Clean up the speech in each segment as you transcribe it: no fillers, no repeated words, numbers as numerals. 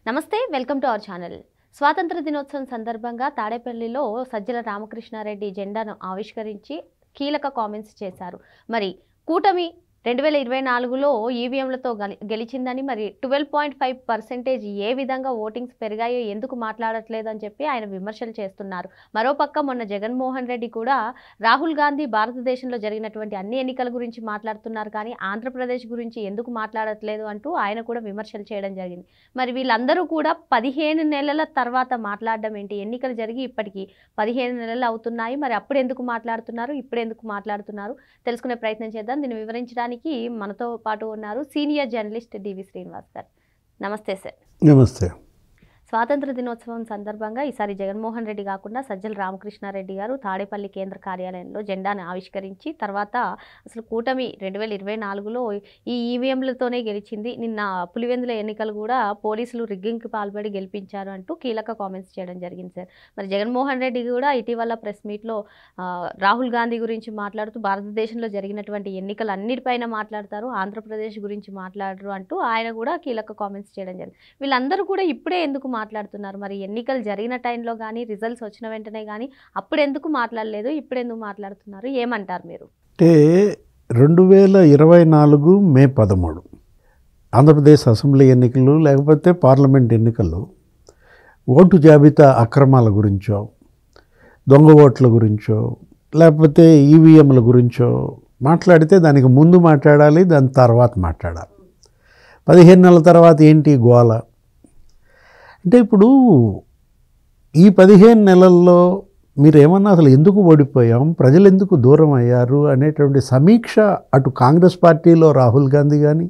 నమస్తే welcome to our channel. స్వాతంత్ర దినోత్సవం సందర్భంగా తాడేపల్లిలో సజ్జల రామకృష్ణారెడ్డి జెండాను ఆవిష్కరించి కీలక కామెంట్స్ చేశారు. మరి కూటమి 2024లో ఈవీఎంలతో గెలిచిందని, మరి 12.5% ఏ విధంగా ఓటింగ్స్ పెరిగాయో ఎందుకు మాట్లాడట్లేదు అని చెప్పి ఆయన విమర్శలు చేస్తున్నారు. మరోపక్క మొన్న జగన్మోహన్ రెడ్డి కూడా రాహుల్ గాంధీ భారతదేశంలో జరిగినటువంటి అన్ని ఎన్నికల గురించి మాట్లాడుతున్నారు, కానీ ఆంధ్రప్రదేశ్ గురించి ఎందుకు మాట్లాడట్లేదు అంటూ ఆయన కూడా విమర్శలు చేయడం జరిగింది. మరి వీళ్ళందరూ కూడా 15 నెలల తర్వాత మాట్లాడడం ఏంటి? ఎన్నికలు జరిగి ఇప్పటికీ 15 నెలలు అవుతున్నాయి. మరి అప్పుడు ఎందుకు మాట్లాడుతున్నారు, ఇప్పుడు ఎందుకు మాట్లాడుతున్నారు తెలుసుకునే ప్రయత్నం చేద్దాం. దీన్ని వివరించడానికి మనతో పాటు ఉన్నారు సీనియర్ జర్నలిస్ట్ డివి శ్రీనివాస్ గారు. నమస్తే సార్. నమస్తే. స్వాతంత్ర దినోత్సవం సందర్భంగా ఈసారి జగన్మోహన్ రెడ్డి కాకుండా సజ్జల రామకృష్ణారెడ్డి గారు తాడేపల్లి కేంద్ర కార్యాలయంలో జెండాను ఆవిష్కరించి తర్వాత అసలు కూటమి 2024లో ఈ ఈవీఎంలతోనే గెలిచింది, నిన్న పులివెందుల ఎన్నికలు కూడా పోలీసులు రిగ్గింగ్కి పాల్పడి గెలిపించారు అంటూ కీలక కామెంట్స్ చేయడం జరిగింది సార్. మరి జగన్మోహన్ రెడ్డి కూడా ఇటీవల ప్రెస్ మీట్లో రాహుల్ గాంధీ గురించి మాట్లాడుతూ భారతదేశంలో జరిగినటువంటి ఎన్నికలు అన్నిటిపైన మాట్లాడతారు, ఆంధ్రప్రదేశ్ గురించి మాట్లాడరు అంటూ ఆయన కూడా కీలక కామెంట్స్ చేయడం జరిగింది. వీళ్ళందరూ కూడా ఇప్పుడే ఎందుకు మాట్లాడుతున్నారు? మరి ఎన్నికలు జరిగిన టైంలో కానీ రిజల్ట్స్ వచ్చిన వెంటనే కానీ అప్పుడు ఎందుకు మాట్లాడలేదు, ఇప్పుడు ఎందుకు మాట్లాడుతున్నారు, ఏమంటారు మీరు? అంటే 2024 మే 13 ఆంధ్రప్రదేశ్ అసెంబ్లీ ఎన్నికలు లేకపోతే పార్లమెంట్ ఎన్నికల్లో ఓటు జాబితా అక్రమాల గురించో, దొంగ ఓట్ల గురించో, లేకపోతే ఈవీఎంల గురించో మాట్లాడితే దానికి ముందు మాట్లాడాలి, దాని తర్వాత మాట్లాడాలి. 15 నెలల తర్వాత ఏంటి గోల అంటే, ఇప్పుడు ఈ 15 నెలల్లో మీరు ఏమన్నా అసలు ఎందుకు ఓడిపోయాం, ప్రజలు ఎందుకు దూరం అయ్యారు అనేటువంటి సమీక్ష అటు కాంగ్రెస్ పార్టీలో రాహుల్ గాంధీ కానీ,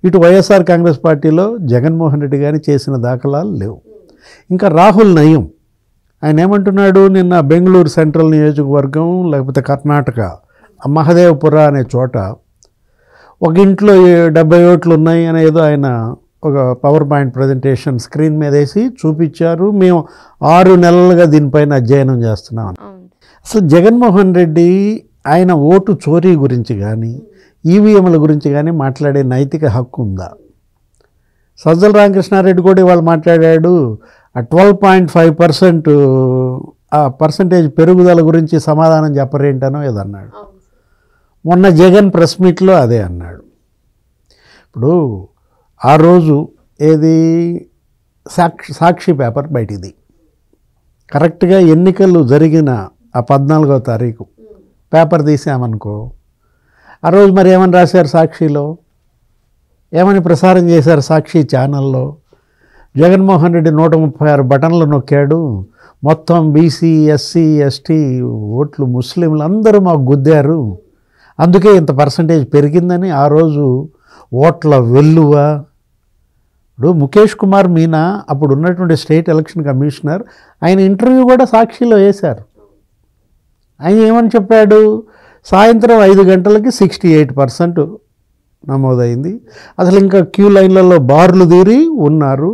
ఇటు వైఎస్ఆర్ కాంగ్రెస్ పార్టీలో జగన్మోహన్ రెడ్డి కానీ చేసిన దాఖలాలు లేవు. ఇంకా రాహుల్ నయం, ఆయన ఏమంటున్నాడు, నిన్న బెంగళూరు సెంట్రల్ నియోజకవర్గం లేకపోతే కర్ణాటక మహదేవపుర అనే చోట ఒక ఇంట్లో 70 ఓట్లు ఉన్నాయి అనేదో ఆయన ఒక పవర్ పాయింట్ ప్రజెంటేషన్ స్క్రీన్ మీద వేసి చూపించారు. మేము 6 నెలలుగా దీనిపైన అధ్యయనం చేస్తున్నాం. అసలు జగన్మోహన్ రెడ్డి ఆయన ఓటు చోరీ గురించి కానీ ఈవీఎంల గురించి కానీ మాట్లాడే నైతిక హక్కు ఉందా? సజ్జల రామకృష్ణారెడ్డి కూడా ఇవాళ మాట్లాడాడు, ఆ 12.5% ఆ పర్సంటేజ్ పెరుగుదల గురించి సమాధానం చెప్పరేంటనో ఏదన్నాడు. మొన్న జగన్ ప్రెస్ మీట్లో అదే అన్నాడు. ఇప్పుడు ఆ రోజు ఏది సాక్షి పేపర్ బయటిది కరెక్ట్గా ఎన్నికలు జరిగిన ఆ 14వ తారీఖు పేపర్ తీసామనుకో, ఆ రోజు మరి ఏమని రాశారు సాక్షిలో, ఏమని ప్రసారం చేశారు సాక్షి ఛానల్లో? జగన్మోహన్ రెడ్డి 136 బటన్లు నొక్కాడు, మొత్తం బీసీ ఎస్సీ ఎస్టీ ఓట్లు ముస్లింలు అందరూ మాకు గుద్దారు, అందుకే ఇంత పర్సంటేజ్ పెరిగిందని ఆ రోజు ఓట్ల వెల్లువ. ఇప్పుడు ముఖేష్ కుమార్ మీనా అప్పుడు ఉన్నటువంటి స్టేట్ ఎలక్షన్ కమిషనర్, ఆయన ఇంటర్వ్యూ కూడా సాక్షిలో వేశారు. ఆయన ఏమని చెప్పాడు, సాయంత్రం 5 గంటలకి 68% నమోదైంది, అసలు ఇంకా క్యూ లైన్లలో బార్లు తీరి ఉన్నారు,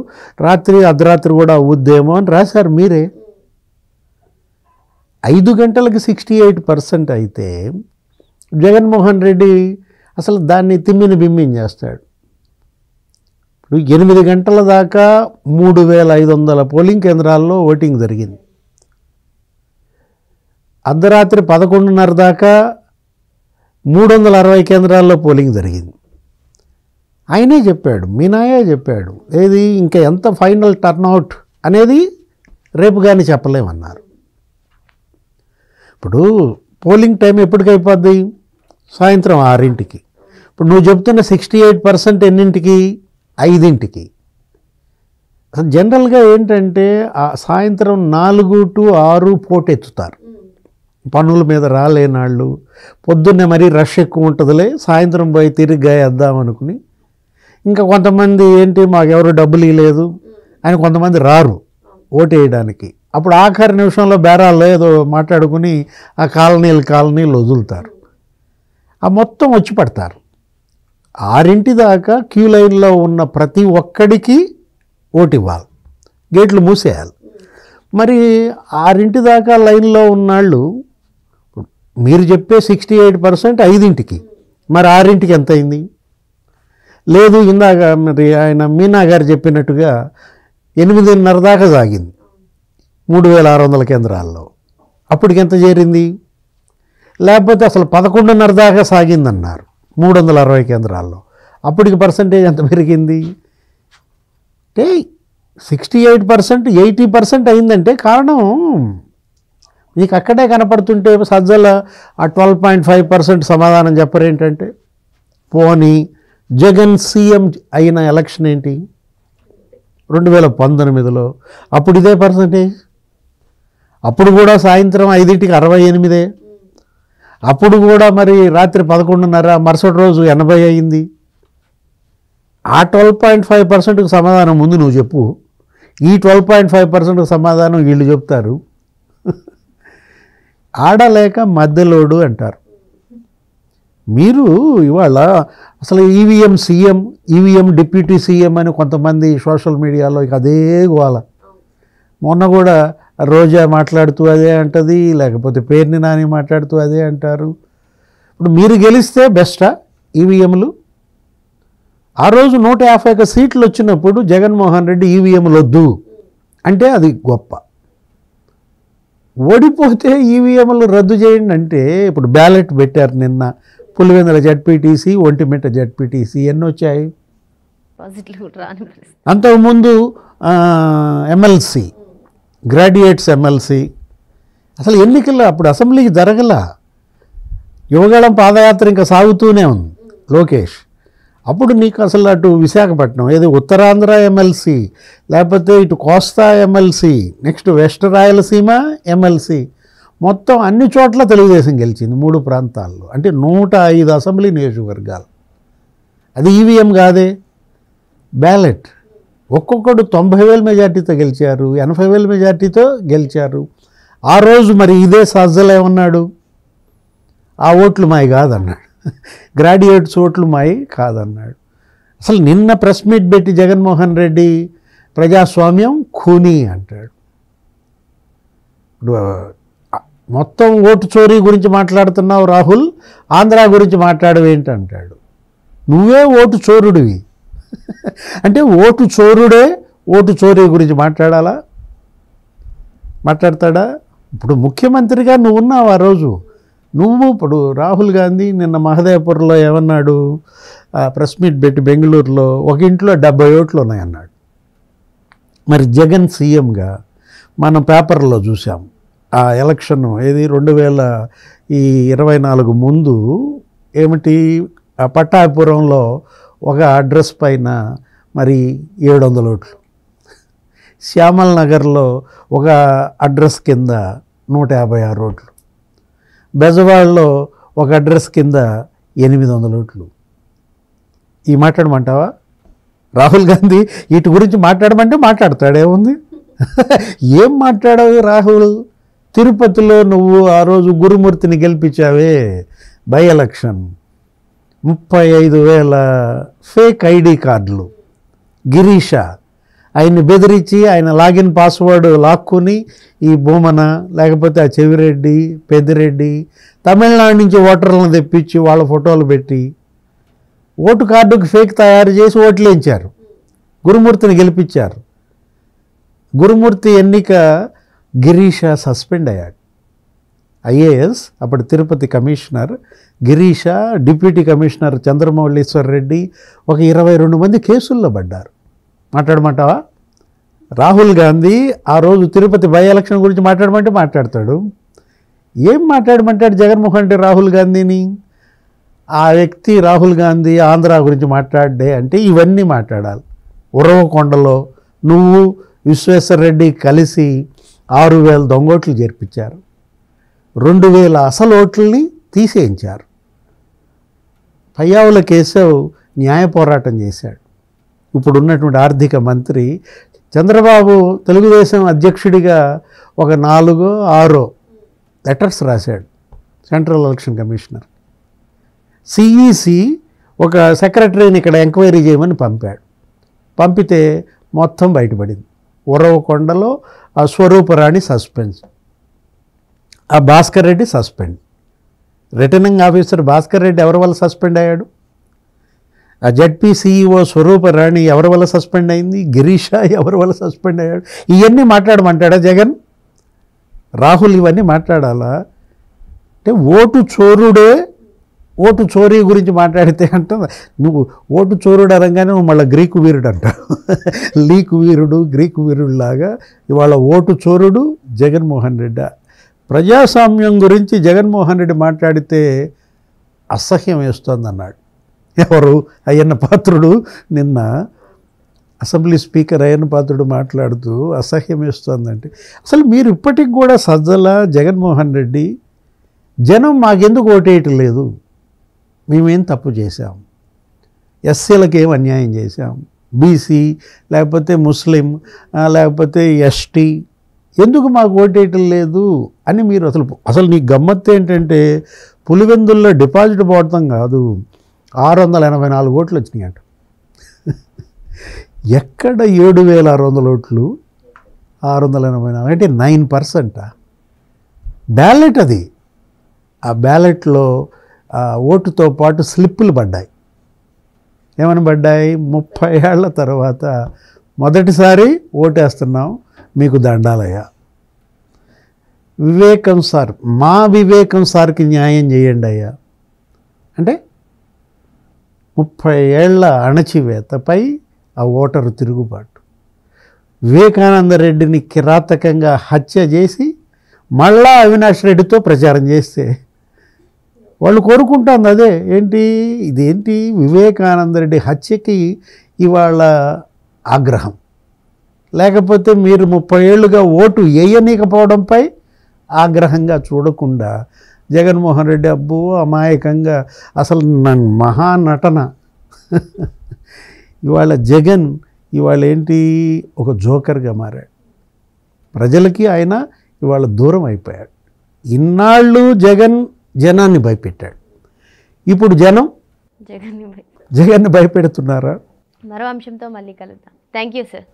రాత్రి అర్ధరాత్రి కూడా అవుద్దేమో అని రాశారు మీరే. 5 గంటలకి 68% అయితే జగన్మోహన్ రెడ్డి అసలు దాన్ని తిమ్మిని బిమ్మిని చేస్తాడు. ఇప్పుడు 8 గంటల దాకా 3500 పోలింగ్ కేంద్రాల్లో ఓటింగ్ జరిగింది. అర్ధరాత్రి 11:30 దాకా 360 కేంద్రాల్లో పోలింగ్ జరిగింది. ఆయనే చెప్పాడు, మీనాయే చెప్పాడు, ఏది ఇంకా ఎంత ఫైనల్ టర్న్అవుట్ అనేది రేపు కానీ చెప్పలేమన్నారు. ఇప్పుడు పోలింగ్ టైం ఎప్పటికైపోద్ది? సాయంత్రం 6ంటికి. ఇప్పుడు నువ్వు చెప్తున్న 68% ఎన్నింటికి? 5ంటికి. అసలు జనరల్గా ఏంటంటే సాయంత్రం 4 to 6 పోటెత్తుతారు, పనుల మీద రాలేనాళ్ళు, పొద్దున్నే మరీ రష్ ఎక్కువ ఉంటుందిలే, సాయంత్రం పోయి తిరిగ్గా వేద్దామనుకుని. ఇంకా కొంతమంది ఏంటి, మాకెవరు డబ్బులు ఇవ్వలేదు అని కొంతమంది రారు ఓటేయడానికి. అప్పుడు ఆఖరి నిమిషంలో బేరాల్లో ఏదో మాట్లాడుకుని ఆ కాలనీలు వదులుతారు, ఆ మొత్తం వచ్చి పడతారు. 6 దాకా క్యూ లైన్లో ఉన్న ప్రతి ఒక్కడికి ఓటు ఇవ్వాలి, గేట్లు మూసేయాలి. మరి 6 దాకా లైన్లో ఉన్నాళ్ళు, మీరు చెప్పే 68% 5ంటికి, మరి 6ంటికి ఎంత అయింది? లేదు ఇందాక మరి ఆయన మీనా గారు చెప్పినట్టుగా 8:30 దాకా సాగింది 3600 కేంద్రాల్లో. అప్పటికి ఎంత చేరింది? లేకపోతే అసలు 11:30 దాకా సాగిందన్నారు 360 కేంద్రాల్లో. అప్పటికి పర్సంటేజ్ ఎంత పెరిగింది అంటే 68%, 80% అయిందంటే కారణం మీకు అక్కడే కనపడుతుంటే సజ్జల ఆ 12.5% సమాధానం చెప్పరేంటంటే? పోనీ జగన్ సీఎం అయిన ఎలక్షన్ ఏంటి 2019లో, అప్పుడు ఇదే పర్సంటేజ్. అప్పుడు కూడా సాయంత్రం 5ంటికి 68, అప్పుడు కూడా మరి రాత్రి 11:30, మరుసటి రోజు 80 అయింది. ఆ 12.5%కు సమాధానం ముందు నువ్వు చెప్పు, ఈ 12.5%కు సమాధానం వీళ్ళు చెప్తారు. ఆడలేక మధ్యలోడు అంటారు. మీరు ఇవాళ అసలు EVM CM, EVM deputy CM అని కొంతమంది సోషల్ మీడియాలో ఇక అదే గోల. మొన్న కూడా రోజా మాట్లాడుతూ అదే అంటది, లేకపోతే పేర్ని నాని మాట్లాడుతూ అదే అంటారు. ఇప్పుడు మీరు గెలిస్తే బెస్టా ఈవీఎంలు? ఆ రోజు 151 సీట్లు వచ్చినప్పుడు జగన్మోహన్ రెడ్డి ఈవీఎంలు వద్దు అంటే అది గొప్ప. ఓడిపోతే ఈవీఎంలు రద్దు చేయండి అంటే ఇప్పుడు బ్యాలెట్ పెట్టారు నిన్న. పులివెందుల జడ్పీటీసీ, ఒంటిమిట్ట జడ్పీటీసీ ఎన్ని వచ్చాయి? అంతకుముందు ఎమ్మెల్సీ, గ్రాడ్యుయేట్స్ ఎమ్మెల్సీ. అసలు ఎన్నికలు అప్పుడు అసెంబ్లీకి జరగల. యువగళం పాదయాత్ర ఇంకా సాగుతూనే ఉంది లోకేష్. అప్పుడు నీకు అసలు అటు విశాఖపట్నం ఏది ఉత్తరాంధ్ర ఎమ్మెల్సీ, లేకపోతే ఇటు కోస్తా MLC, next west Rayalaseema MLC, మొత్తం అన్ని చోట్ల తెలుగుదేశం గెలిచింది 3 ప్రాంతాల్లో. అంటే 105 అసెంబ్లీ నియోజకవర్గాలు. అది ఈవీఎం కాదే, బ్యాలెట్. ఒక్కొక్కడు 90,000 మెజార్టీతో గెలిచారు, 80,000 మెజార్టీతో గెలిచారు. ఆ రోజు మరి ఇదే సజ్జలు ఏమన్నాడు? ఆ ఓట్లు మాయి కాదన్నాడు, గ్రాడ్యుయేట్స్ ఓట్లు మాయి కాదన్నాడు. అసలు నిన్న ప్రెస్ మీట్ పెట్టి జగన్మోహన్ రెడ్డి ప్రజాస్వామ్యం ఖూనీ అంటాడు. మొత్తం ఓటు చోరీ గురించి మాట్లాడుతున్నావు రాహుల్, ఆంధ్ర గురించి మాట్లాడవేంటి అంటాడు. నువ్వే ఓటు చోరుడివి. అంటే ఓటు చోరుడే ఓటు చోరీ గురించి మాట్లాడాలా? మాట్లాడతాడా? ఇప్పుడు ముఖ్యమంత్రిగా నువ్వు ఉన్నావు ఆ రోజు. నువ్వు ఇప్పుడు రాహుల్ గాంధీ నిన్న మహదేవ్పూర్లో ఏమన్నాడు? ప్రెస్ మీట్ పెట్టి బెంగళూరులో ఒక ఇంట్లో 70 ఓట్లు ఉన్నాయన్నాడు. మరి జగన్ సీఎంగా మనం పేపర్లో చూసాం. ఆ ఎలక్షన్ ఏది 2024 ముందు ఏమిటి, ఆ పట్టాభిపురంలో ఒక అడ్రస్ పైన మరి 700 ఓట్లు, శ్యామల్ నగర్లో ఒక అడ్రస్ కింద 156 ఓట్లు, బెజవాడలో ఒక అడ్రస్ కింద 800 ఓట్లు. ఈ మాట్లాడమంటావా? రాహుల్ గాంధీ వీటి గురించి మాట్లాడమంటే మాట్లాడతాడేముంది? ఏం మాట్లాడవు రాహుల్? తిరుపతిలో నువ్వు ఆ రోజు గురుమూర్తిని గెలిపించావే బై ఎలక్షన్, 35,000 ఫేక్ ఐడి కార్డులు. గిరీష ఆయన్ని బెదిరించి ఆయన లాగిన్ పాస్వర్డ్ లాక్కుని ఈ భూమన లేకపోతే ఆ చెవిరెడ్డి, పెద్దిరెడ్డి తమిళనాడు నుంచి ఓటర్లను తెప్పించి వాళ్ళ ఫోటోలు పెట్టి ఓటు కార్డుకు ఫేక్ తయారు చేసి ఓట్లు వేయించారు, గురుమూర్తిని గెలిపించారు. గురుమూర్తి ఎన్నిక గిరీష సస్పెండ్ అయ్యాడు. ఐఏఎస్ అప్పుడు Tirupati commissioner Girisha, deputy commissioner Chandramouleeswar Reddy, ఒక 22 మంది కేసుల్లో పడ్డారు. మాట్లాడమంటావా? రాహుల్ గాంధీ ఆ రోజు తిరుపతి బై ఎలక్షన్ గురించి మాట్లాడమంటే మాట్లాడతాడు. ఏం మాట్లాడమంటాడు జగన్మోహన్ రెడ్డి రాహుల్ గాంధీని? ఆ వ్యక్తి రాహుల్ గాంధీ ఆంధ్ర గురించి మాట్లాడే అంటే ఇవన్నీ మాట్లాడాలి. ఉరవకొండలో నువ్వు విశ్వేశ్వర్ రెడ్డి కలిసి 6,000 దొంగోట్లు చేర్పించారు, 2,000 అసలు ఓట్లని తీసేయించారు. పయ్యావుల కేశవ్ న్యాయ పోరాటం చేశాడు. ఇప్పుడున్నటువంటి ఆర్థిక మంత్రి చంద్రబాబు తెలుగుదేశం అధ్యక్షుడిగా ఒక 4-6 లెటర్స్ రాశాడు సెంట్రల్ ఎలక్షన్ కమిషనర్. సిఈసి ఒక సెక్రటరీని ఇక్కడ ఎంక్వైరీ చేయమని పంపాడు. పంపితే మొత్తం బయటపడింది. ఉరవకొండలో ఆ స్వరూపరాణి సస్పెన్స్, ఆ Bhaskar Reddy suspend. Returning officer Bhaskar Reddy ఎవరి వల్ల సస్పెండ్ అయ్యాడు? ఆ జడ్పీ సిఇఓ స్వరూపరాణి ఎవరి వల్ల సస్పెండ్ అయింది, గిరీష ఎవరి వల్ల సస్పెండ్ అయ్యాడు, ఇవన్నీ మాట్లాడమంటాడా జగన్? రాహుల్ ఇవన్నీ మాట్లాడాలా? అంటే ఓటు చోరీ గురించి మాట్లాడితే అంట నువ్వు ఓటు చోరుడు అనగానే నువ్వు మళ్ళీ గ్రీకు వీరుడు అంటావు. లీకు వీరుడు, గ్రీకు వీరుడులాగా ఇవాళ ఓటు చోరుడు జగన్మోహన్ రెడ్డి. ప్రజాస్వామ్యం గురించి జగన్మోహన్ రెడ్డి మాట్లాడితే అసహ్యం వేస్తోంది అన్నాడు. ఎవరు? అయ్యన్న పాత్రుడు నిన్న అసెంబ్లీ స్పీకర్ అయ్యన్న పాత్రుడు మాట్లాడుతూ అసహ్యం వేస్తోందంటే, అసలు మీరు ఇప్పటికి కూడా సజ్జల, జగన్మోహన్ రెడ్డి జనం మాకెందుకు ఓటేయటం లేదు, మేమేం తప్పు చేశాం, ఎస్సీలకు ఏం అన్యాయం చేశాం, బీసీ లేకపోతే ముస్లిం లేకపోతే ఎస్టీ ఎందుకు మాకు ఓటేయటం లేదు అని మీరు అసలు నీ గమ్మత్తు ఏంటంటే పులివెందుల్లో డిపాజిట్ పోవటం కాదు, 684 ఓట్లు వచ్చినాయి అంట. ఎక్కడ 7600 ఓట్లు 684 అంటే 9%. బ్యాలెట్ అది. ఆ బ్యాలెట్లో ఓటుతో పాటు స్లిప్పులు పడ్డాయి. ఏమని పడ్డాయి? 30 ఏళ్ల తర్వాత మొదటిసారి ఓటేస్తున్నాం, మీకు దండాలయ్యా. వివేకం సార్, మా వివేకం సార్కి న్యాయం చేయండి అయ్యా అంటే 30 ఏళ్ల అణచివేతపై ఆ ఓటరు తిరుగుబాటు. వివేకానంద రెడ్డిని కిరాతకంగా హత్య చేసి మళ్ళా అవినాష్ రెడ్డితో ప్రచారం చేస్తే వాళ్ళు కోరుకుంటుంది అదే. ఇదేంటి వివేకానంద రెడ్డి హత్యకి ఇవాళ ఆగ్రహం, లేకపోతే మీరు 30 ఏళ్ళుగా ఓటు వేయనీకపోవడంపై ఆగ్రహంగా చూడకుండా జగన్మోహన్ రెడ్డి అబ్బో అమాయకంగా అసలు మహానటన. ఇవాళ జగన్ ఒక జోకర్గా మారాడు. ప్రజలకి ఆయన ఇవాళ దూరం అయిపోయాడు. ఇన్నాళ్ళు జనాన్ని భయపెట్టాడు, ఇప్పుడు జనం జగన్ని భయపెడుతున్నారా? మరో అంశంతో మళ్ళీ కలుద్దాం. Thank you sir.